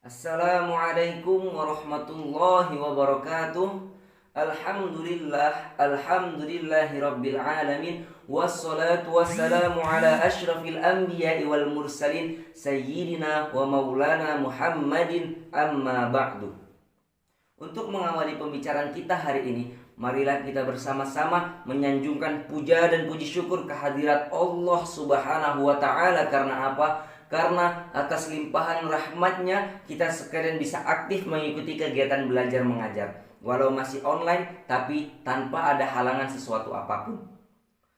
Assalamualaikum warahmatullahi wabarakatuh. Alhamdulillahi rabbil alamin. Wassalatu wassalamu ala ashrafil anbiya'i wal mursalin sayyidina wa maulana Muhammadin amma ba'du. Untuk mengawali pembicaraan kita hari ini, marilah kita bersama-sama menyanjungkan puja dan puji syukur kehadirat Allah Subhanahu wa ta'ala. Karena apa? Karena atas limpahan rahmatnya kita sekalian bisa aktif mengikuti kegiatan belajar mengajar, walau masih online tapi tanpa ada halangan sesuatu apapun.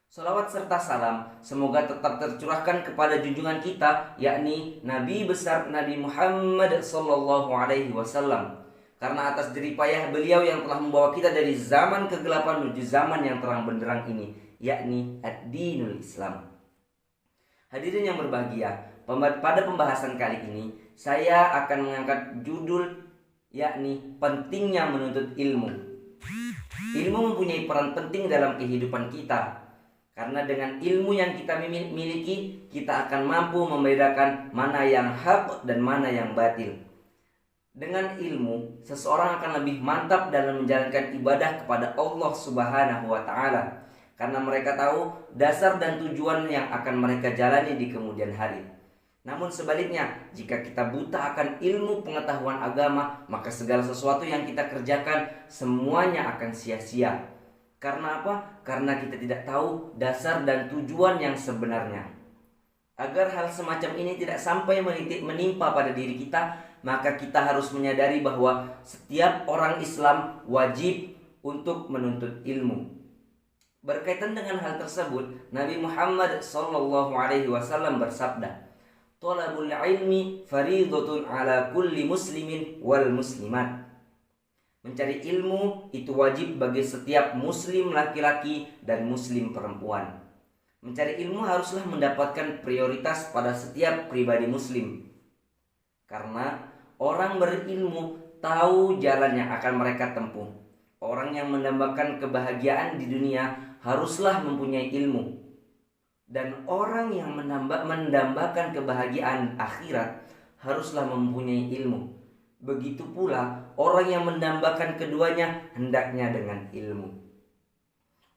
Salawat serta salam semoga tetap tercurahkan kepada junjungan kita, yakni Nabi besar Nabi Muhammad SAW. Karena atas jeripayah beliau yang telah membawa kita dari zaman kegelapan menuju zaman yang terang benderang ini, yakni ad-dinul Islam. Hadirin yang berbahagia, pada pembahasan kali ini saya akan mengangkat judul, yakni pentingnya menuntut ilmu. Ilmu mempunyai peran penting dalam kehidupan kita, karena dengan ilmu yang kita miliki, kita akan mampu membedakan mana yang hak dan mana yang batil. Dengan ilmu, seseorang akan lebih mantap dalam menjalankan ibadah kepada Allah Subhanahu wa ta'ala, karena mereka tahu dasar dan tujuan yang akan mereka jalani di kemudian hari. Namun sebaliknya, jika kita buta akan ilmu pengetahuan agama, maka segala sesuatu yang kita kerjakan semuanya akan sia-sia. Karena apa? Karena kita tidak tahu dasar dan tujuan yang sebenarnya. Agar hal semacam ini tidak sampai menimpa pada diri kita, maka kita harus menyadari bahwa setiap orang Islam wajib untuk menuntut ilmu. Berkaitan dengan hal tersebut, Nabi Muhammad SAW bersabda, "Thalabul ilmi fariidatun ala kulli muslimin wal muslimat." Mencari ilmu itu wajib bagi setiap muslim laki-laki dan muslim perempuan. Mencari ilmu haruslah mendapatkan prioritas pada setiap pribadi muslim. Karena orang berilmu tahu jalan yang akan mereka tempuh. Orang yang mendambakan kebahagiaan di dunia haruslah mempunyai ilmu. Dan orang yang mendambakan kebahagiaan akhirat haruslah mempunyai ilmu. Begitu pula orang yang mendambakan keduanya hendaknya dengan ilmu.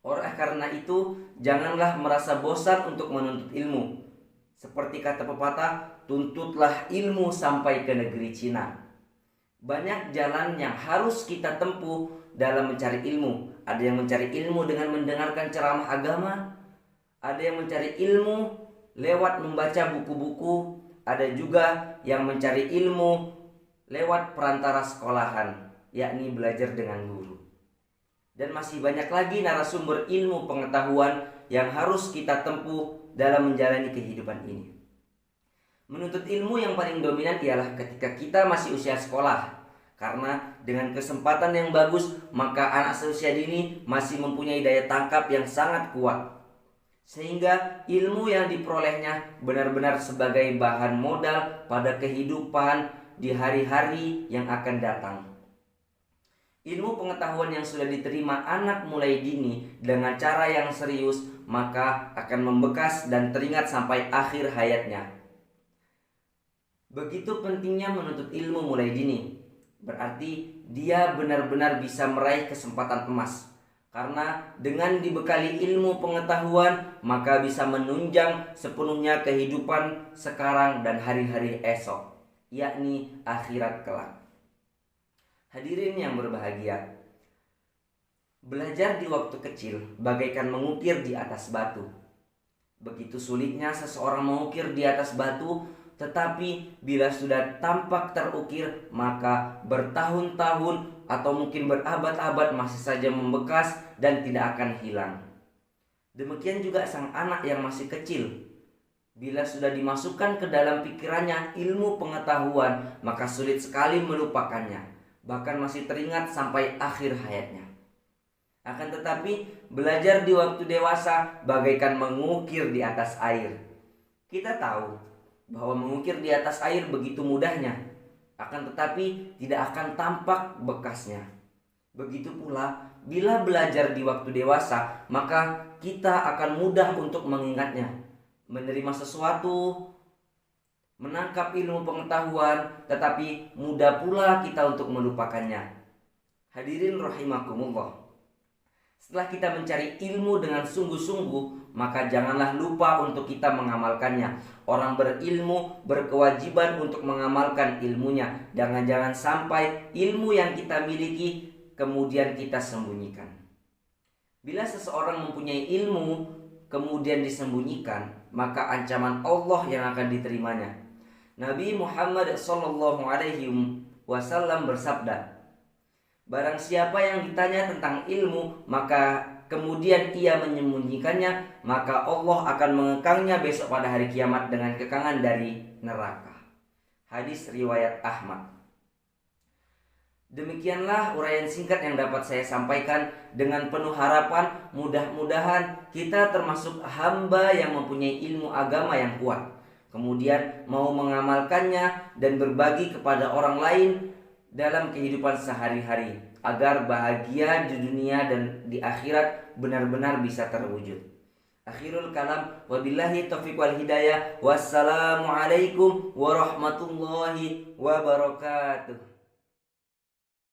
Karena itu janganlah merasa bosan untuk menuntut ilmu. Seperti kata pepatah, tuntutlah ilmu sampai ke negeri Cina. Banyak jalan yang harus kita tempuh dalam mencari ilmu. Ada yang mencari ilmu dengan mendengarkan ceramah agama, ada yang mencari ilmu lewat membaca buku-buku, ada juga yang mencari ilmu lewat perantara sekolahan, yakni belajar dengan guru. Dan masih banyak lagi narasumber ilmu pengetahuan yang harus kita tempuh dalam menjalani kehidupan ini. Menuntut ilmu yang paling dominan ialah ketika kita masih usia sekolah. Karena dengan kesempatan yang bagus, maka anak seusia dini masih mempunyai daya tangkap yang sangat kuat. Sehingga ilmu yang diperolehnya benar-benar sebagai bahan modal pada kehidupan di hari-hari yang akan datang. Ilmu pengetahuan yang sudah diterima anak mulai dini dengan cara yang serius, maka akan membekas dan teringat sampai akhir hayatnya. Begitu pentingnya menuntut ilmu mulai dini. Berarti dia benar-benar bisa meraih kesempatan emas. Karena dengan dibekali ilmu pengetahuan, maka bisa menunjang sepenuhnya kehidupan sekarang dan hari-hari esok, yakni akhirat kelak. Hadirin yang berbahagia, belajar di waktu kecil bagaikan mengukir di atas batu. Begitu sulitnya seseorang mengukir di atas batu, tetapi bila sudah tampak terukir, maka bertahun-tahun atau mungkin berabad-abad masih saja membekas dan tidak akan hilang. Demikian juga sang anak yang masih kecil. Bila sudah dimasukkan ke dalam pikirannya ilmu pengetahuan, maka sulit sekali melupakannya, bahkan masih teringat sampai akhir hayatnya. Akan tetapi belajar di waktu dewasa bagaikan mengukir di atas air. Kita tahu bahwa mengukir di atas air begitu mudahnya, akan tetapi tidak akan tampak bekasnya. Begitu pula bila belajar di waktu dewasa, maka kita akan mudah untuk mengingatnya. Menerima sesuatu menangkap ilmu pengetahuan, tetapi mudah pula kita untuk melupakannya. Hadirin rahimakumullah. Setelah kita mencari ilmu dengan sungguh-sungguh, maka janganlah lupa untuk kita mengamalkannya. Orang berilmu berkewajiban untuk mengamalkan ilmunya. Jangan sampai ilmu yang kita miliki kemudian kita sembunyikan. Bila seseorang mempunyai ilmu kemudian disembunyikan, maka ancaman Allah yang akan diterimanya. Nabi Muhammad SAW bersabda, barang siapa yang ditanya tentang ilmu, maka kemudian ia menyembunyikannya, maka Allah akan mengekangnya besok pada hari kiamat dengan kekangan dari neraka. Hadis riwayat Ahmad. Demikianlah uraian singkat yang dapat saya sampaikan. Dengan penuh harapan, mudah-mudahan kita termasuk hamba yang mempunyai ilmu agama yang kuat, kemudian mau mengamalkannya dan berbagi kepada orang lain dalam kehidupan sehari-hari, agar bahagia di dunia dan di akhirat benar-benar bisa terwujud. Akhirul kalam, wabillahi taufiq wal hidayah. Wassalamualaikum warahmatullahi wabarakatuh.